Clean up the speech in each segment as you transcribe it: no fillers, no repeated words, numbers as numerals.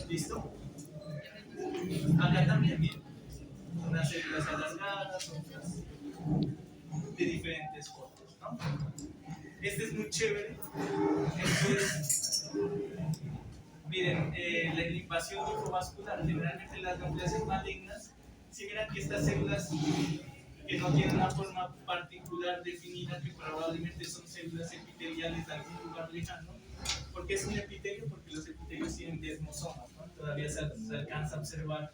¿Listo? Acá también, miren, unas células alargadas, otras de diferentes formas, ¿no? Este es muy chévere. Esto es, miren, la invasión linfovascular. Generalmente las neoplasias malignas, si miran que estas células que no tienen una forma particular definida, que probablemente son células epiteliales de algún lugar lejano. ¿Por qué es un epitelio? Porque los epitelios tienen desmosomas, ¿no? Todavía se alcanza a observar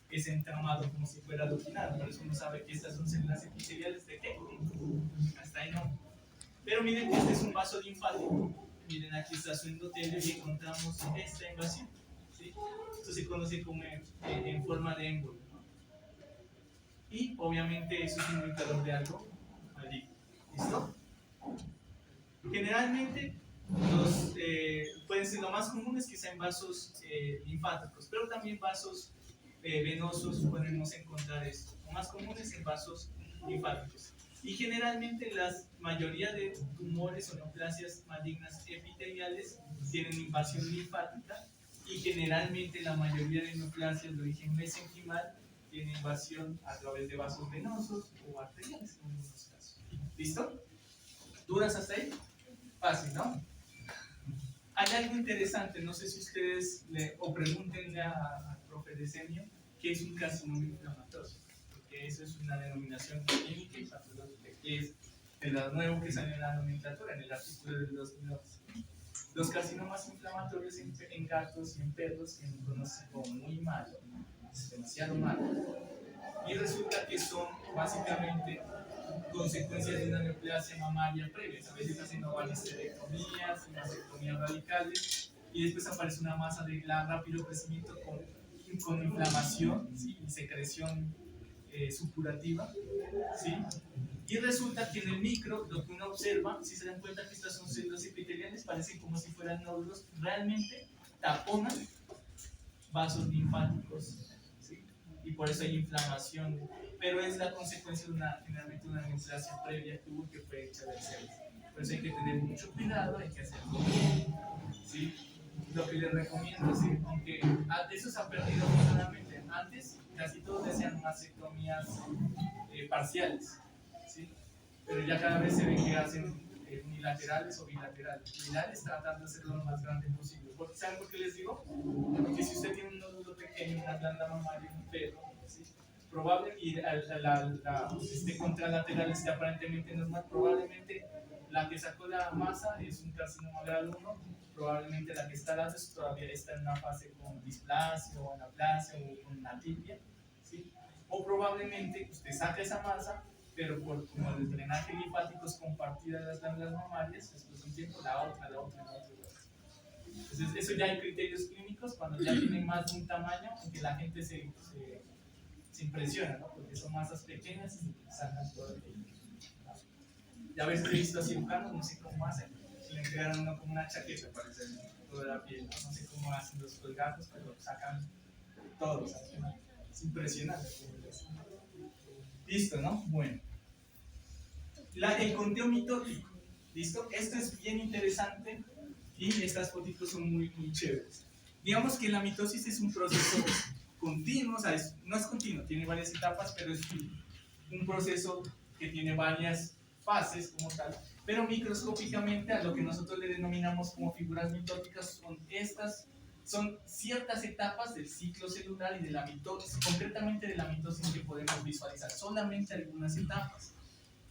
ese entramado como si fuera luminado, por eso uno sabe que estas son células epiteliales de qué. Hasta ahí no. Pero miren que este es un vaso linfático. Miren, aquí está su endotelio y encontramos esta invasión, ¿sí? Esto se conoce como en forma de émbolo, ¿no? Y obviamente eso es un indicador de algo maligno. ¿Listo? Generalmente pueden ser lo más comunes que sean vasos linfáticos, pero también vasos venosos podemos encontrar esto. Lo más comunes en vasos linfáticos. Y generalmente la mayoría de tumores o neoplasias malignas epiteliales tienen invasión linfática y generalmente la mayoría de neoplasias de origen mesenquimal tienen invasión a través de vasos venosos o arteriales en algunos casos. ¿Listo? ¿Dudas hasta ahí? Fácil, ¿no? Hay algo interesante, no sé si ustedes o pregúntenle al profe Decenio qué es un carcinoma inflamatorio, porque eso es una denominación clínica y patológica, que es de lo nuevo que sale en la nomenclatura, en el artículo del 2011. Los carcinomas inflamatorios en gatos y en perros tienen un pronóstico muy malo, demasiado malo, y resulta que son básicamente consecuencias de una neoplasia mamaria previa. A veces hacen ovarias esterectomías, mastectomías radicales, y después aparece una masa de rápido crecimiento con inflamación, ¿sí? Y secreción supurativa, ¿sí? Y resulta que en el micro, lo que uno observa, si se dan cuenta que estas son células epiteliales, parecen como si fueran nódulos, realmente taponan vasos linfáticos, ¿sí? Y por eso hay inflamación, pero es la consecuencia de generalmente una neoplasia previa que hubo, que fue hecha del células. Por eso hay que tener mucho cuidado, hay que hacerlo bien, ¿sí? Lo que les recomiendo, ¿sí? Aunque eso se ha perdido afortunadamente. Antes casi todos hacían mastectomías parciales, ¿sí? Pero ya cada vez se ve que hacen unilaterales o bilaterales. Bilaterales tratando de hacerlo lo más grande posible. ¿Saben por qué les digo? Porque si usted tiene un nódulo pequeño, una glanda mamaria, un perro, ¿sí? Probable, y este contralateral esté aparentemente normal, probablemente la que sacó la masa es un carcinoma grado 1, probablemente la que está al lado todavía está en una fase con displasia o anaplasia o con una tibia, ¿sí? O probablemente usted saca esa masa, pero como el drenaje linfático es compartida de las glándulas mamarias, después de un tiempo la otra. Entonces, eso ya hay criterios clínicos cuando ya tienen más de un tamaño en que la gente se impresiona, ¿no? Porque son masas pequeñas y sacan todo el tiempo. Ya a veces he visto a cirujanos, no sé cómo hacen, le entregan uno como una chaqueta para hacer toda la piel, no sé cómo hacen los colgados, pero sacan todo, ¿sabes? Es impresionante. Listo, ¿no? Bueno. El conteo mitótico. ¿Listo? Esto es bien interesante y estas fotitos son muy, muy chéveres. Digamos que la mitosis es un proceso continuo, o sea, no es continuo, tiene varias etapas, pero es un proceso que tiene varias fases como tal, pero microscópicamente a lo que nosotros le denominamos como figuras mitóticas son ciertas etapas del ciclo celular y de la mitosis, concretamente de la mitosis que podemos visualizar, solamente algunas etapas.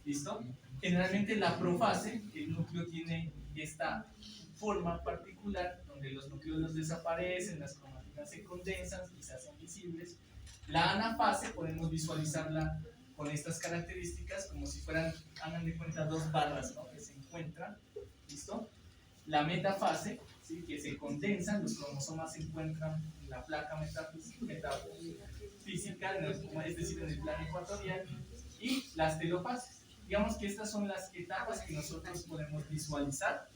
¿Listo? Generalmente la profase, el núcleo tiene esta forma particular donde los núcleos desaparecen, las cromatinas se condensan y se hacen visibles. La anafase podemos visualizarla con estas características como si fueran, hagan de cuenta, dos barras, ¿no? Que se encuentran. ¿Listo? La metafase, ¿sí? Que se condensan, los cromosomas se encuentran en la placa metafísica, es decir, en el plano ecuatorial. Y las telofases. Digamos que estas son las etapas que nosotros podemos visualizar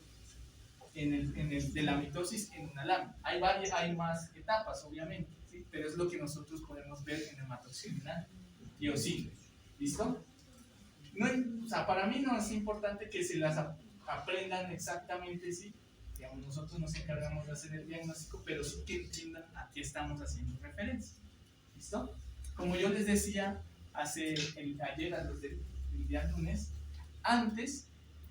de la mitosis en una lámina. Hay más etapas, obviamente, ¿sí? Pero es lo que nosotros podemos ver en hematoxilina y oscila. ¿Listo? No, o sea, para mí no es importante que se las aprendan exactamente, ¿sí? digamos, nosotros nos encargamos de hacer el diagnóstico, pero sí que entiendan a qué estamos haciendo referencia. ¿Listo? Como yo les decía ayer a los del día lunes, antes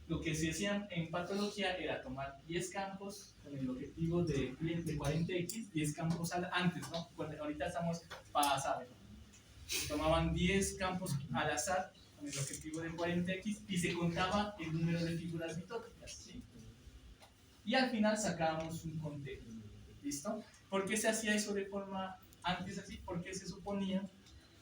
lo que se hacía en patología era tomar 10 campos con el objetivo de 40x, 10 campos antes, ¿no? Ahorita estamos pasados. Tomaban 10 campos al azar con el objetivo de 40x y se contaba el número de figuras mitóticas, ¿sí? Y al final sacábamos un conteo. ¿Listo? ¿Por qué se hacía eso de forma antes así? Porque se suponía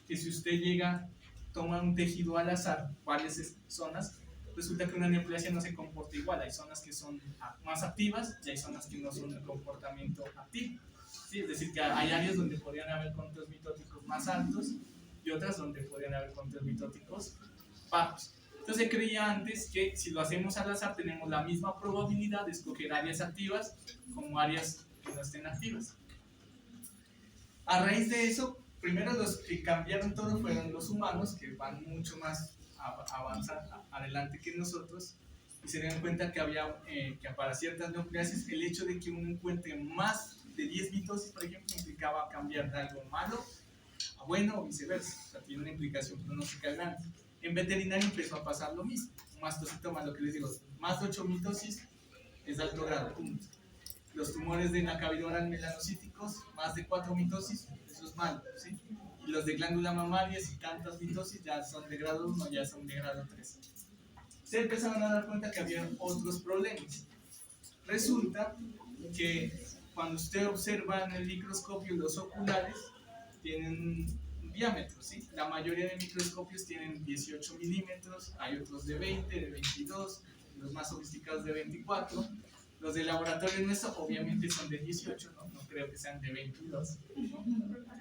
que si usted llega, toma un tejido al azar, varias zonas, resulta que una neoplasia no se comporta igual. Hay zonas que son más activas y hay zonas que no son de comportamiento activo. ¿Sí? Es decir, que hay áreas donde podrían haber conteos mitóticos más altos y otras donde podrían haber conteos mitóticos bajos. Entonces se creía antes que si lo hacemos al azar tenemos la misma probabilidad de escoger áreas activas como áreas que no estén activas. A raíz de eso, primero los que cambiaron todo fueron los humanos, que van mucho más adelante que nosotros, y se dieron cuenta que había que para ciertas neoplasias el hecho de que uno encuentre más de 10 mitosis, por ejemplo, implicaba cambiar de algo malo a bueno o viceversa. O sea, tiene una implicación pronóstica grande. En veterinaria empezó a pasar lo mismo. Un mastocitoma, lo que les digo, más de 8 mitosis es de alto grado, punto. Los tumores de la cavidad oral melanocíticos, más de 4 mitosis, eso es malo, ¿sí? Y los de glándula mamaria, si tantas mitosis ya son de grado 1, ya son de grado 3. Se empezaron a dar cuenta que había otros problemas. Resulta que cuando usted observa en el microscopio los oculares, tienen un diámetro, ¿sí? La mayoría de microscopios tienen 18 milímetros, hay otros de 20, de 22, los más sofisticados de 24. Los de laboratorio nuestro obviamente son de 18, no creo que sean de 22, ¿no?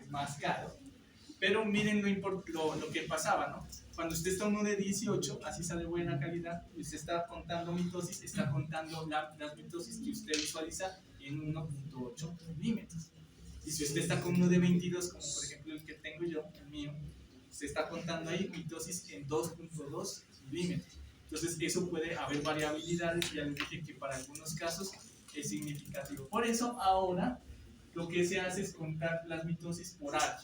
Es más caro. Pero miren lo que pasaba, ¿no? Cuando usted está uno de 18, así sale buena calidad, y usted está contando mitosis, está contando las mitosis que usted visualiza en 1.8 milímetros. Y si usted está con uno de 22, como por ejemplo el que tengo yo, el mío, usted está contando ahí mitosis en 2.2 milímetros. Entonces eso puede haber variabilidades, ya les dije que para algunos casos es significativo. Por eso ahora lo que se hace es contar las mitosis por área,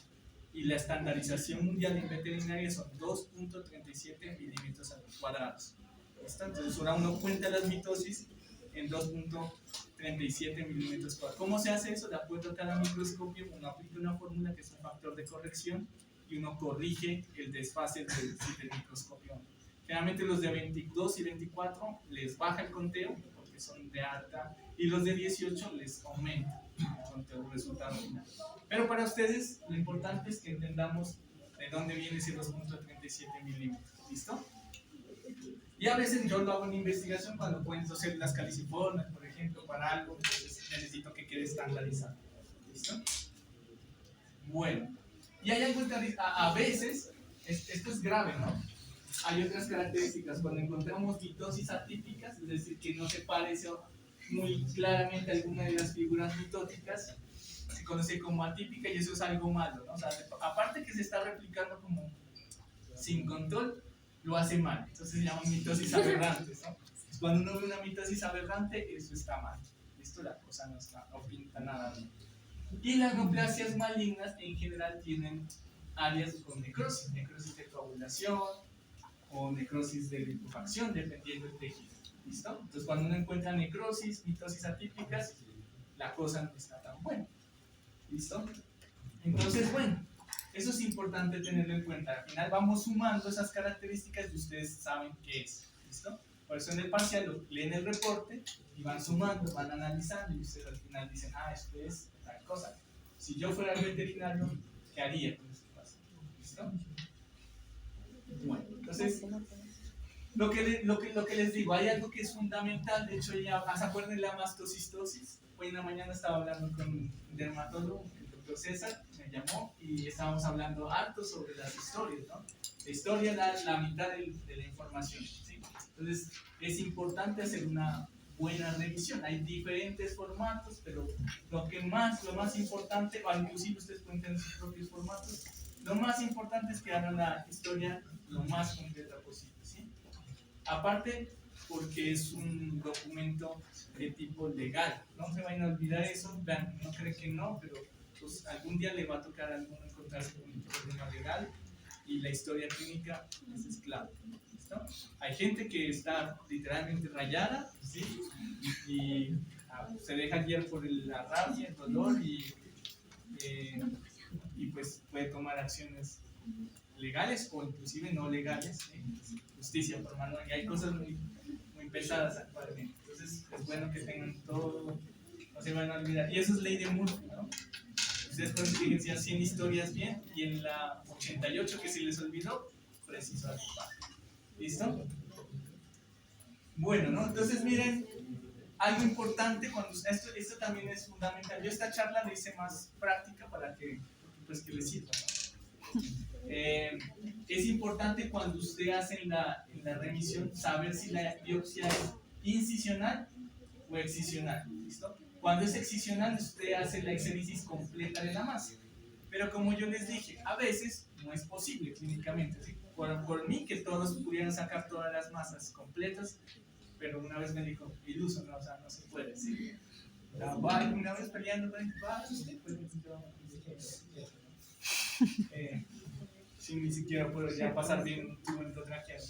y la estandarización mundial en veterinaria son 2.37 milímetros cuadrados. ¿Listo? Entonces ahora uno cuenta las mitosis en 2.37 milímetros cuadrados. ¿Cómo se hace eso? De acuerdo a cada microscopio, uno aplica una fórmula que es un factor de corrección y uno corrige el desfase del microscopio. Generalmente los de 22 y 24 les baja el conteo porque son de alta, y los de 18 les aumenta el conteo, el resultado final. Pero para ustedes lo importante es que entendamos de dónde viene ese 2.37 milímetros. ¿Listo? Y a veces yo lo hago en investigación cuando cuento células caliciformes, por ejemplo, para algo, entonces necesito que quede estandarizado. ¿Listo? Bueno, y hay algo a veces, esto es grave, ¿no? Hay otras características. Cuando encontramos mitosis atípicas, es decir, que no se parece muy claramente a alguna de las figuras mitóticas, se conoce como atípica, y eso es algo malo, ¿no? O sea, aparte que se está replicando como sin control, lo hace mal. Entonces se llaman mitosis aberrantes, ¿no? Cuando uno ve una mitosis aberrante, eso está mal. Esto la cosa no pinta nada bien. Y las neoplasias malignas en general tienen áreas con necrosis de coagulación o necrosis de liquefacción, dependiendo del tejido. ¿Listo? Entonces cuando uno encuentra necrosis, mitosis atípicas, la cosa no está tan buena. ¿Listo? Entonces, bueno, eso es importante tenerlo en cuenta. Al final vamos sumando esas características y ustedes saben qué es. ¿Listo? Por eso en el parcial leen el reporte y van sumando, van analizando, y ustedes al final dicen, esto es tal cosa. Si yo fuera el veterinario, ¿qué haría con este paciente? ¿Listo? Bueno, entonces, lo que les digo, hay algo que es fundamental. De hecho, ya se acuerdan de la mastocistosis. Hoy en la mañana estaba hablando con un dermatólogo, el doctor César, me llamó, y estábamos hablando harto sobre las historias, ¿no? La historia es la mitad de la información, ¿sí? Entonces, es importante hacer una buena revisión. Hay diferentes formatos, pero lo más importante, o inclusive ustedes pueden tener sus propios formatos, lo más importante es que hagan la historia lo más completa posible, ¿sí? Aparte, porque es un documento de tipo legal. No se vayan a olvidar eso, vean, no creen que no, pero pues, algún día le va a tocar a alguno encontrarse con un problema legal y la historia clínica es clave. ¿Listo? Hay gente que está literalmente rayada, ¿sí? Y se deja guiar por la rabia, el dolor y pues puede tomar acciones legales o inclusive no legales en justicia por mano, y hay cosas muy, muy pesadas actualmente. Entonces es bueno que tengan todo, no se van a olvidar. Y eso es ley de Murphy, ¿no? Ustedes pueden fíjense 100 historias bien y en la 88 que se les olvidó, preciso actuar. ¿Listo? Bueno, ¿no? Entonces miren, algo importante cuando esto también es fundamental. Yo esta charla la hice más práctica para que pues que les sirva, ¿no? Es importante cuando usted hace en la remisión saber si la biopsia es incisional o excisional. ¿Listo? Cuando es excisional usted hace la exéresis completa de la masa, pero como yo les dije, a veces no es posible clínicamente, ¿sí? Por mí que todos pudieran sacar todas las masas completas, pero una vez me dijo, iluso, ¿no? O sea, no se puede, ¿sí? Una vez peleando con él, usted puede, sin ni siquiera puedo ya pasar bien un tubo endotraqueal.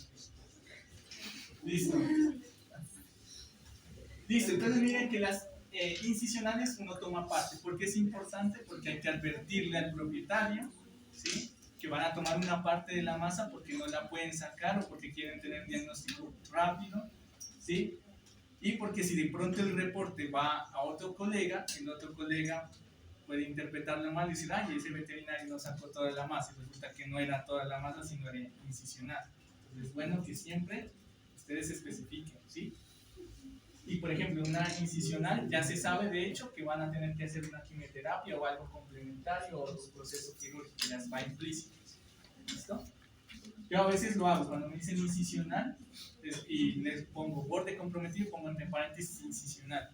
Listo. Listo, entonces miren que las incisionales uno toma parte. ¿Por qué es importante? Porque hay que advertirle al propietario, ¿sí? Que van a tomar una parte de la masa porque no la pueden sacar o porque quieren tener un diagnóstico rápido, ¿sí? Y porque si de pronto el reporte va a otro colega, el otro colega puede interpretarlo mal y decir, ay, ese veterinario no sacó toda la masa, y resulta que no era toda la masa, sino era incisional. Entonces es bueno que siempre ustedes especifiquen, ¿sí? Y por ejemplo, una incisional ya se sabe de hecho que van a tener que hacer una quimioterapia o algo complementario o un proceso quirúrgico, ya va implícito. ¿Listo? Yo a veces lo hago, cuando me dicen incisional y les pongo borde comprometido, pongo entre paréntesis incisional.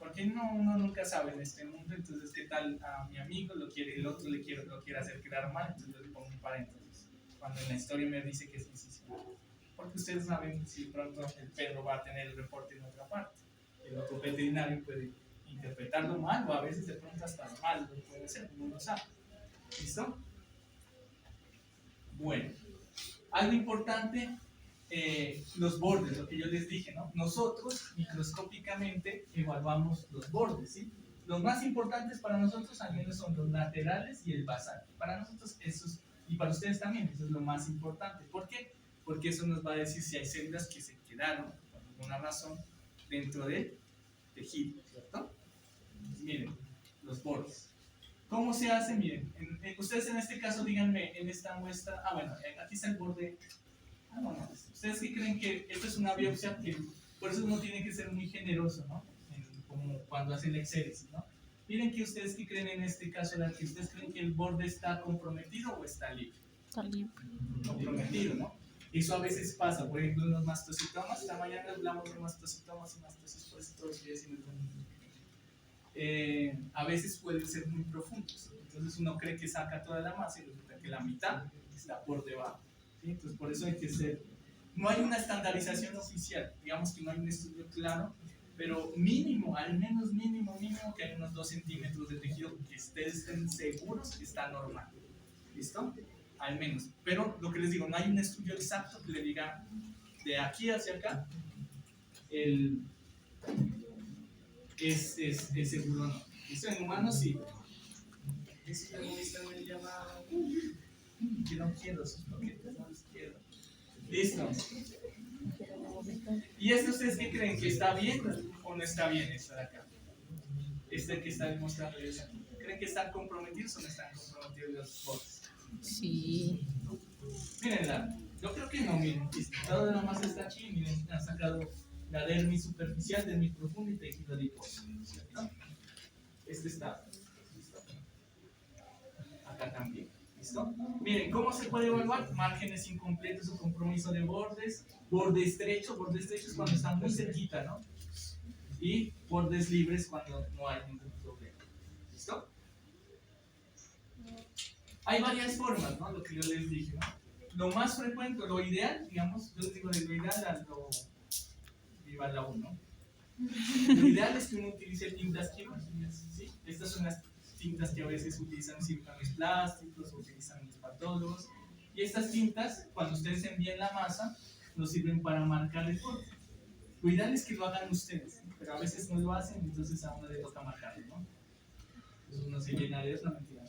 Porque uno nunca sabe en este mundo, entonces qué tal a mi amigo lo quiere, el otro lo quiere hacer quedar mal, entonces yo le pongo un paréntesis. Cuando en la historia me dice que es incisional. Porque ustedes saben si pronto el perro va a tener el reporte en otra parte. El otro veterinario puede interpretarlo mal o a veces de pronto hasta mal, lo puede ser, uno no sabe. ¿Listo? Bueno, algo importante, los bordes, lo que yo les dije, ¿no? Nosotros microscópicamente evaluamos los bordes, ¿sí? Los más importantes para nosotros al menos son los laterales y el basal. Para nosotros esos, y para ustedes también, eso es lo más importante. ¿Por qué? Porque eso nos va a decir si hay células que se quedaron por alguna razón dentro del tejido, ¿cierto? Entonces, miren, los bordes. ¿Cómo se hace? Miren, ustedes en este caso díganme en esta muestra, bueno, aquí está el borde. Bueno, ustedes que creen que esto es una biopsia, que por eso uno tiene que ser muy generoso, ¿no? Como cuando hacen la exéresis, ¿no? Miren que ustedes que creen en este caso, que ustedes creen que el borde está comprometido o está libre. Está libre. Comprometido, ¿no? Eso a veces pasa, por ejemplo, en los mastocitomas. Esta mañana hablamos de mastocitomas y mastocitos, por eso a veces pueden ser muy profundos. Entonces uno cree que saca toda la masa y resulta que la mitad está por debajo. ¿Sí? Entonces por eso hay que ser. No hay una estandarización oficial, digamos que no hay un estudio claro, pero mínimo, al menos mínimo, que hay unos 2 centímetros de tejido que ustedes estén seguros que está normal. ¿Listo? Al menos. Pero lo que les digo, no hay un estudio exacto que le diga de aquí hacia acá es seguro o no. ¿Listo? En humanos sí. Este egoísta me llama que no quiero sus paquetes, no los quiero. Listo. ¿Y esto ustedes qué creen? ¿Que está bien o no está bien esto de acá? Este que está demostrando aquí. ¿Creen que están comprometidos o no están comprometidos los bordes? Sí. Mírenla. Yo creo que no, miren. Toda la masa está aquí. Miren, han sacado la dermis superficial, dermis profunda y tejido adiposo. ¿Cierto? Este está. ¿Listo? Acá también. ¿Listo? Miren, ¿cómo se puede evaluar? Márgenes incompletos o compromiso de bordes. Borde estrecho es cuando está muy cerquita, ¿no? Y bordes libres cuando no hay ningún problema. ¿Listo? Hay varias formas, ¿no? Lo que yo les dije, ¿no? Lo más frecuente, lo ideal, digamos, yo les digo de lo ideal a viva la 1. Lo ideal es que uno utilice tintas quirúrgicas, ¿sí? Estas son las tintas que a veces utilizan cirujanos plásticos o utilizan los patólogos. Y estas tintas, cuando ustedes envíen la masa, nos sirven para marcar el corte. Lo ideal es que lo hagan ustedes, pero a veces no lo hacen, entonces a uno le toca marcarlo, ¿no? Entonces uno se llena de eso, no mentira,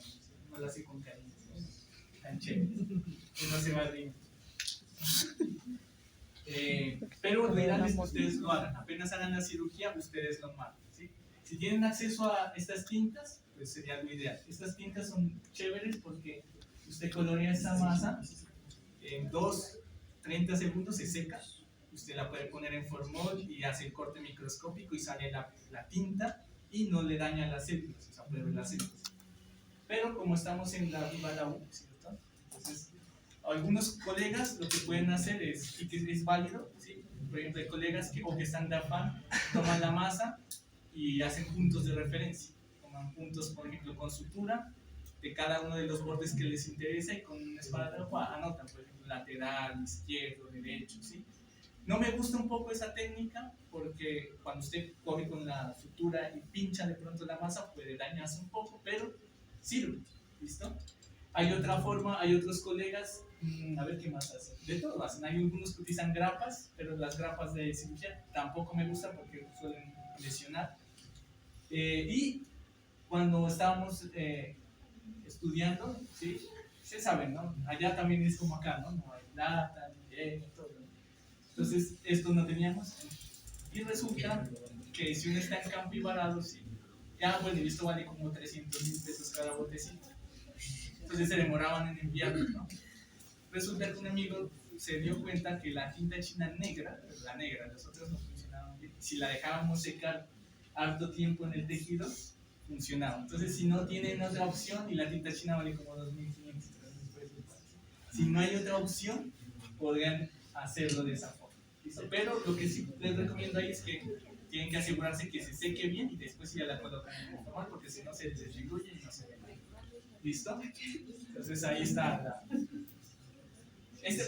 no lo hace con cariño, ¿no? Tan chévere, uno se va riendo. Pero lo ideal es que ustedes lo hagan, apenas hagan la cirugía, ustedes lo marcan, ¿sí? Si tienen acceso a estas tintas, pues sería lo ideal. Estas tintas son chéveres porque usted colorea esta masa, en 30 segundos se seca, usted la puede poner en formol y hace el corte microscópico y sale la tinta y no le daña las células, o sea, puede ver las células. Pero como estamos en la viva la U, ¿cierto? Entonces, algunos colegas lo que pueden hacer es, y que es válido, ¿sí? Por ejemplo, hay colegas que están de afán, toman la masa y hacen puntos de referencia. Toman puntos, por ejemplo, con sutura de cada uno de los bordes que les interesa y con una esparadrapo anotan, por ejemplo, lateral, izquierdo, derecho, ¿sí? No me gusta un poco esa técnica porque cuando usted coge con la sutura y pincha de pronto la masa puede dañarse un poco, pero sirve, ¿listo? Hay otra forma, hay otros colegas, a ver qué más hacen, de todo hacen, hay algunos que utilizan grapas, pero las grapas de cirugía tampoco me gustan porque suelen lesionar. Y cuando estábamos estudiando, ¿sí? Se saben, ¿no? Allá también es como acá, ¿no? No hay plata, ni hielo, todo. Entonces, esto no teníamos. Y resulta que si uno está en campo y varado, sí. Ya, bueno, y esto vale como 300.000 pesos cada botecito. Entonces se demoraban en enviarlo, ¿no? Resulta que un amigo se dio cuenta que la tinta china negra, la negra, las otras no funcionaban bien. Si la dejábamos secar harto tiempo en el tejido, funcionaba. Entonces, si no tienen otra opción, y la tinta china vale como 2.500 pesos, si no hay otra opción, podrían hacerlo de esa forma. ¿Listo? Pero lo que sí les recomiendo ahí es que tienen que asegurarse que se seque bien y después ya la colocan en el formal, porque si no se diluye y no se ve bien. ¿Listo? Entonces ahí está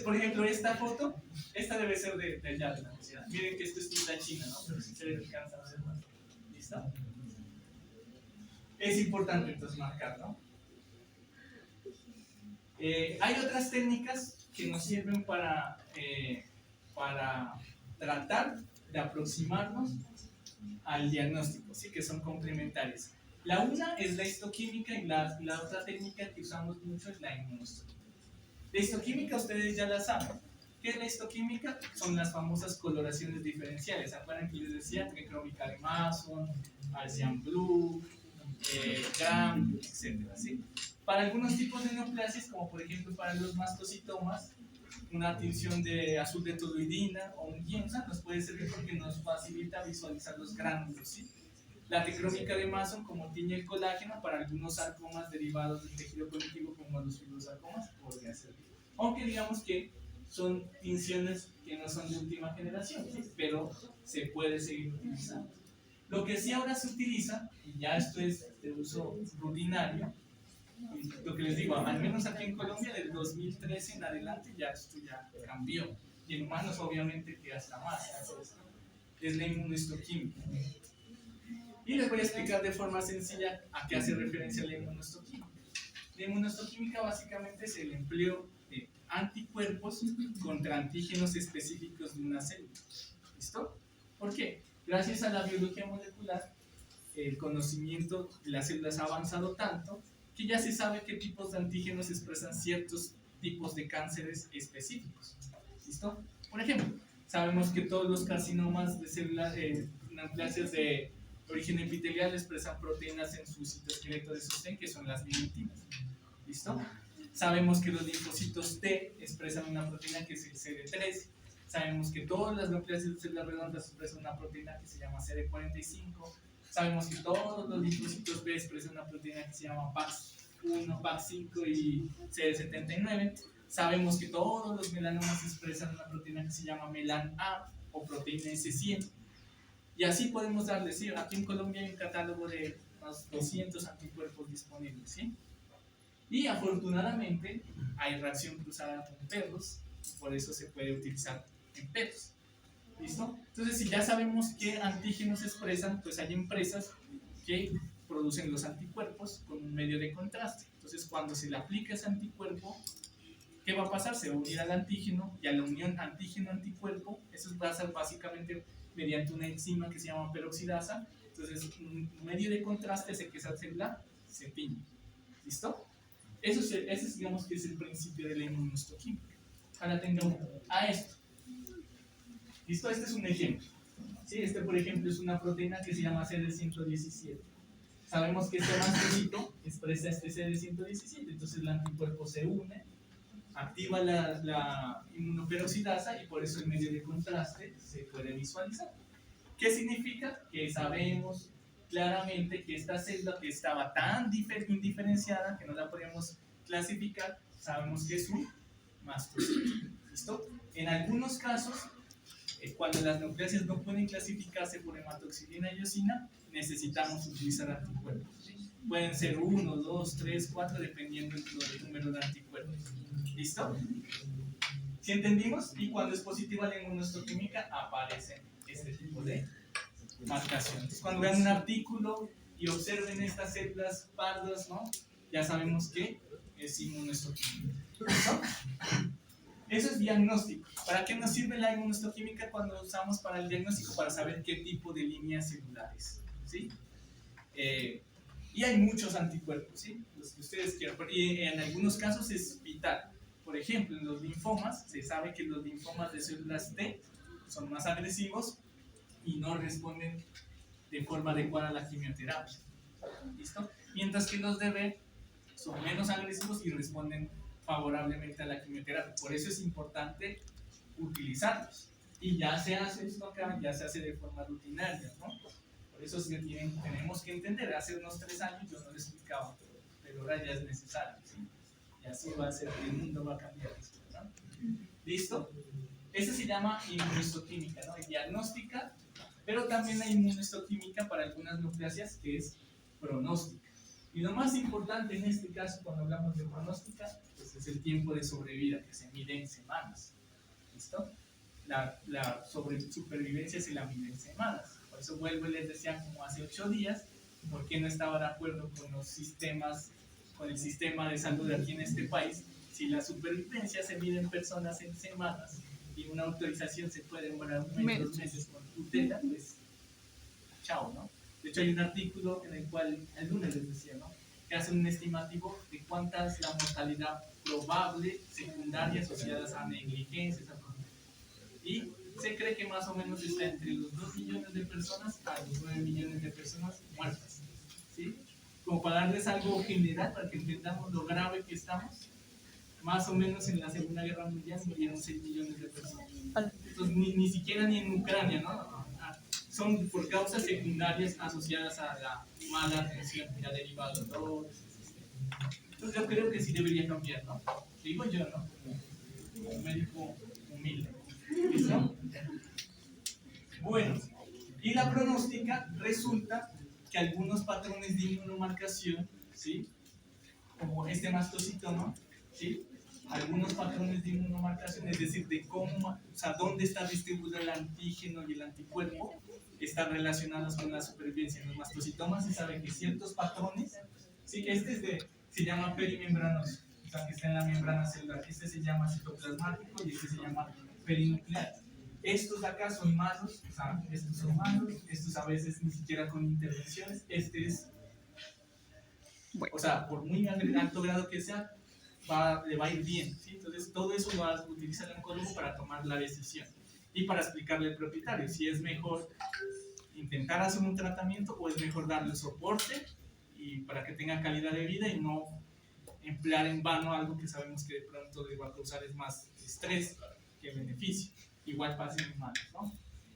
por ejemplo, esta foto, esta debe ser de allá de la universidad. Miren que esto es tinta china, ¿no? Pero si se les alcanza a ver más. ¿Listo? Es importante entonces marcar, ¿no? Hay otras técnicas que nos sirven para tratar de aproximarnos al diagnóstico, ¿sí? Que son complementarias. La una es la histoquímica y la otra técnica que usamos mucho es la inmunohistoquímica. La histoquímica ustedes ya la saben. ¿Qué es la histoquímica? Son las famosas coloraciones diferenciales. ¿Se acuerdan que les decía? Tricrómica de Mason, Arcian Blue, Gram, etc. ¿Sí? Para algunos tipos de neoplasias, como por ejemplo para los mastocitomas, una tinción de azul de toluidina o un giemsa nos puede servir porque nos facilita visualizar los gránulos, ¿sí? La tricrómica de Mason, como tiñe el colágeno, para algunos sarcomas derivados del tejido conectivo, como los fibrosarcomas, podría servir. Aunque digamos que son tinciones que no son de última generación, ¿sí? Pero se puede seguir utilizando. Lo que sí ahora se utiliza, y ya esto es de uso rutinario, lo que les digo, al menos aquí en Colombia, del 2013 en adelante, ya esto ya cambió. Y en humanos, obviamente, que hasta más. Es la inmunohistoquímica. Y les voy a explicar de forma sencilla a qué hace referencia la inmunohistoquímica. La inmunohistoquímica básicamente es el empleo de anticuerpos contra antígenos específicos de una célula. ¿Listo? ¿Por qué? Gracias a la biología molecular, el conocimiento de las células ha avanzado tanto que ya se sabe qué tipos de antígenos expresan ciertos tipos de cánceres específicos. ¿Listo? Por ejemplo, sabemos que todos los carcinomas de células, neoplasias de origen epitelial expresan proteínas en su citoesqueleto de sostén, que son las mimeltinas. ¿Listo? Sabemos que los linfocitos T expresan una proteína que es el CD3. Sabemos que todas las neoplasias de células redondas expresan una proteína que se llama CD45. Sabemos que todos los linfocitos B expresan una proteína que se llama PAX1, PAX5 y CD79. Sabemos que todos los melanomas expresan una proteína que se llama melan-A o proteína S100. Y así podemos darles, ¿sí? Aquí en Colombia hay un catálogo de unos 200 anticuerpos disponibles, ¿sí? Y afortunadamente hay reacción cruzada con perros, por eso se puede utilizar en perros. ¿Listo? Entonces, si ya sabemos qué antígenos expresan, pues hay empresas que producen los anticuerpos con un medio de contraste. Entonces, cuando se le aplica ese anticuerpo, ¿qué va a pasar? Se va a unir al antígeno y a la unión antígeno-anticuerpo, eso va a ser básicamente mediante una enzima que se llama peroxidasa. Entonces, un medio de contraste hace que esa célula se tiñe. ¿Listo? Ese es, digamos, que es el principio de la inmunohistoquímica. Ahora tengamos a esto. ¿Listo? Este es un ejemplo. ¿Sí? Este, por ejemplo, es una proteína que se llama CD117. Sabemos que este mastecito expresa este CD117, entonces el anticuerpo se une, activa la inmunoperoxidasa y por eso el medio de contraste se puede visualizar. ¿Qué significa? Que sabemos claramente que esta célula que estaba tan indiferenciada que no la podíamos clasificar, sabemos que es un mastocito. ¿Listo? En algunos casos, cuando las neoplasias no pueden clasificarse por hematoxilina y eosina, necesitamos utilizar anticuerpos. ¿Sí? Pueden ser 1, 2, 3, 4, dependiendo del número de anticuerpos. ¿Listo? ¿Sí entendimos? Y cuando es positiva la inmunohistoquímica, aparece este tipo de marcaciones. Cuando vean un artículo y observen estas células pardas, ¿no? Ya sabemos que es inmunohistoquímica. ¿Listo? Eso es diagnóstico. ¿Para qué nos sirve la inmunohistoquímica cuando usamos para el diagnóstico? Para saber qué tipo de líneas celulares, ¿sí? Y hay muchos anticuerpos, ¿sí? Los que ustedes quieran. Y en algunos casos es vital. Por ejemplo, en los linfomas, se sabe que los linfomas de células T son más agresivos y no responden de forma adecuada a la quimioterapia. ¿Listo? Mientras que los de B son menos agresivos y responden favorablemente a la quimioterapia. Por eso es importante utilizarlos. Y ya se hace esto acá, ya se hace de forma rutinaria, ¿no? Por eso es que tenemos que entender. Hace unos 3 años yo no lo explicaba, pero ahora ya es necesario, ¿sí? Y así va a ser, el mundo va a cambiar, ¿no? ¿Listo? Eso se llama inmunohistoquímica, ¿no? Y diagnóstica, pero también hay inmunohistoquímica para algunas neoplasias que es pronóstica. Y lo más importante en este caso, cuando hablamos de pronóstica, pues es el tiempo de sobrevida, que se mide en semanas. ¿Listo? La supervivencia se la mide en semanas. Por eso vuelvo y les decía, como hace 8 días, por qué no estaba de acuerdo con los sistemas, con el sistema de salud aquí en este país, si la supervivencia se mide en personas en semanas y una autorización se puede demorar 1 mes, 2 meses con tutela, pues chao, ¿no? De hecho hay un artículo en el cual el lunes les decía, ¿no? Que hace un estimativo de cuánta es la mortalidad probable secundaria asociadas a negligencias, y se cree que más o menos está entre los 2 millones de personas a los 9 millones de personas muertas, ¿sí? Como para darles algo general, para que entendamos lo grave que estamos, más o menos en la Segunda Guerra Mundial murieron 6 millones de personas. Entonces, ni siquiera ni en Ucrania, ¿no? Son por causas secundarias asociadas a la mala atención que ha derivado de todo. Entonces yo creo que sí debería cambiar, ¿no? Digo yo, ¿no? Como un médico humilde. ¿Listo? Bueno, y la pronóstica resulta que algunos patrones de inmunomarcación, ¿sí? Como este mastocitoma, ¿sí? Algunos patrones de inmunomarcación, es decir, de cómo, o sea, dónde está distribuido el antígeno y el anticuerpo, están relacionados con la supervivencia. En los mastocitomas se sabe que ciertos patrones, sí, que se llama perimembranoso, o sea, que está en la membrana celular. Este se llama citoplasmático y este se llama perinuclear. Estos de acá son malos, o sea, estos son malos, estos a veces ni siquiera con intervenciones, este es, o sea, por muy alto grado que sea, le va a ir bien, ¿sí? Entonces todo eso lo va a utilizar el oncólogo para tomar la decisión y para explicarle al propietario si es mejor intentar hacer un tratamiento o es mejor darle soporte y para que tenga calidad de vida y no emplear en vano algo que sabemos que de pronto le va a causar es más estrés que beneficio. Igual pasa en humanos, ¿no?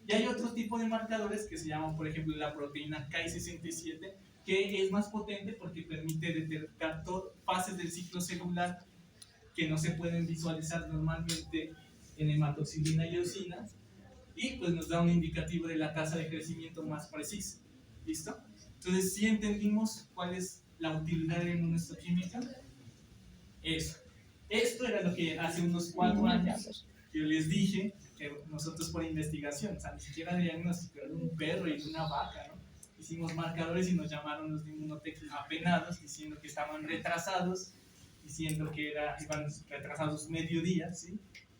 Y hay otro tipo de marcadores que se llaman, por ejemplo, la proteína Ki67, que es más potente porque permite detectar fases del ciclo celular que no se pueden visualizar normalmente en hematoxilina y eosina, y pues nos da un indicativo de la tasa de crecimiento más precisa. ¿Listo? Entonces, ¿sí entendimos cuál es la utilidad de la inmunohistoquímica? Eso. Esto era lo que hace unos 4 años yo les dije que nosotros por investigación, o sea, ni siquiera diagnóstico, era un perro y una vaca, ¿no? Hicimos marcadores y nos llamaron los de Inmunotech apenados, diciendo que estaban retrasados, diciendo que iban retrasados mediodía, ¿sí?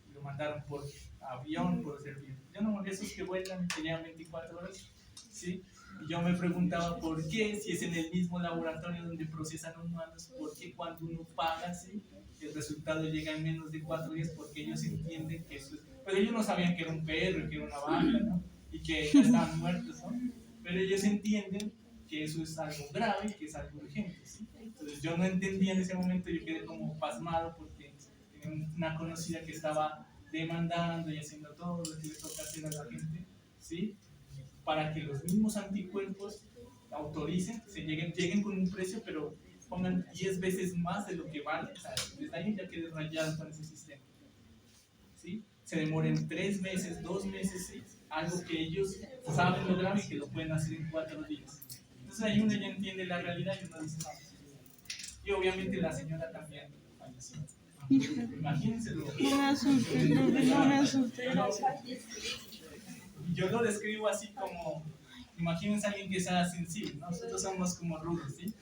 Y lo mandaron por avión, por servicio. Yo no, esos que vuelan tenían 24 horas, ¿sí? Y yo me preguntaba por qué, si es en el mismo laboratorio donde procesan humanos, por qué cuando uno paga, ¿sí? El resultado llega en menos de 4 días, porque ellos entienden que eso es... Pero ellos no sabían que era un perro, que era una vaca, ¿no? Y que ya estaban muertos, ¿no? Pero ellos entienden que eso es algo grave, que es algo urgente, ¿sí? Entonces yo no entendía en ese momento, yo quedé como pasmado porque tenía una conocida que estaba demandando y haciendo todo lo que le toca hacer a la gente, ¿sí? Para que los mismos anticuerpos autoricen, lleguen con un precio, pero pongan 10 veces más de lo que vale. O sea, desde ahí ya quedé rayado con ese sistema, ¿sí? Se demoren 3 meses, 2 meses, ¿sí? Algo que ellos saben lograr y que lo pueden hacer en 4 días. Entonces ahí uno ya entiende la realidad y uno dice, no. Y obviamente la señora también falleció. Imagínense lo que... No me asusté, no me asusté. Yo lo describo así como, imagínense a alguien que sea sensible, ¿no? Nosotros somos como rudos, ¿sí?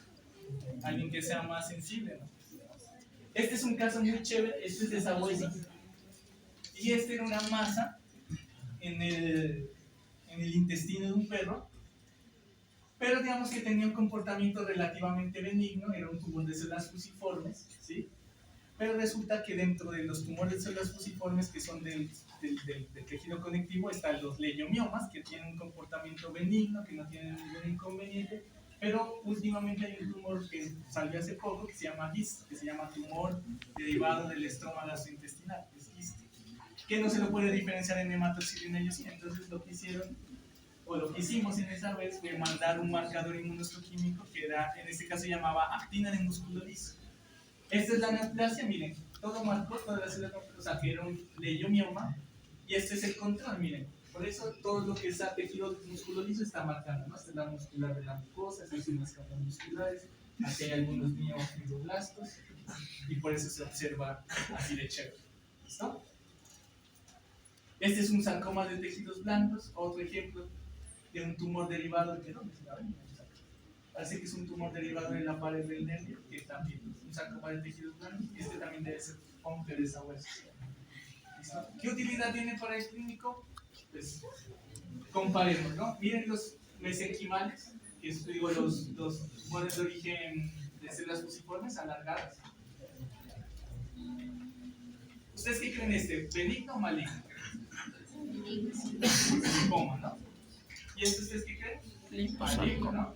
Alguien que sea más sensible, ¿no? Este es un caso muy chévere, este es de sabueso. Y este era una masa en el intestino de un perro, pero digamos que tenía un comportamiento relativamente benigno, era un tumor de células fusiformes, ¿sí? Pero resulta que dentro de los tumores de células fusiformes que son del tejido conectivo están los leiomiomas, que tienen un comportamiento benigno, que no tienen ningún inconveniente, pero últimamente hay un tumor que salió hace poco que se llama GIST, que se llama tumor derivado del estroma gastrointestinal, es GIST, que no se lo puede diferenciar en hematoxilina y eosina. Entonces lo que hicieron, o lo que hicimos en esa vez, fue mandar un marcador inmunohistoquímico que era, en este caso se llamaba actina de músculo liso. Esta es la neoplasia, miren, todo marcó, todas las células, o sea, que era un leiomioma, y este es el control, miren. Por eso todo lo que es tejido músculo liso está marcando, ¿no? Esta es la muscular de la mucosa, estas son las capas musculares, aquí hay algunos miofibroblastos, y por eso se observa así de chévere. ¿Listo? Este es un sarcoma de tejidos blancos, otro ejemplo de un tumor derivado de dónde se la ven. Parece que es un tumor derivado de la pared del nervio, que también es un sarcoma de tejidos blancos, y este también debe ser onque de sabueso. ¿Qué utilidad tiene para el clínico? Pues comparemos, ¿no? Miren los mesenquimales, que es, digo, los tumores de origen de células fusiformes alargadas. ¿Ustedes qué creen benigno o maligno? Linfoma, ¿no? ¿Y esto ustedes qué creen? Maligno, ¿no?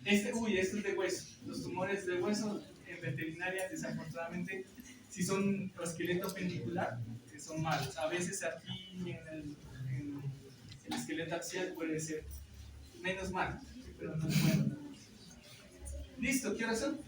Este es de hueso. Los tumores de hueso en veterinaria, desafortunadamente, si son esqueleto pendicular, que son malos. A veces aquí en el esqueleto axial puede ser menos mal, pero no es bueno. Listo, ¿qué hora son?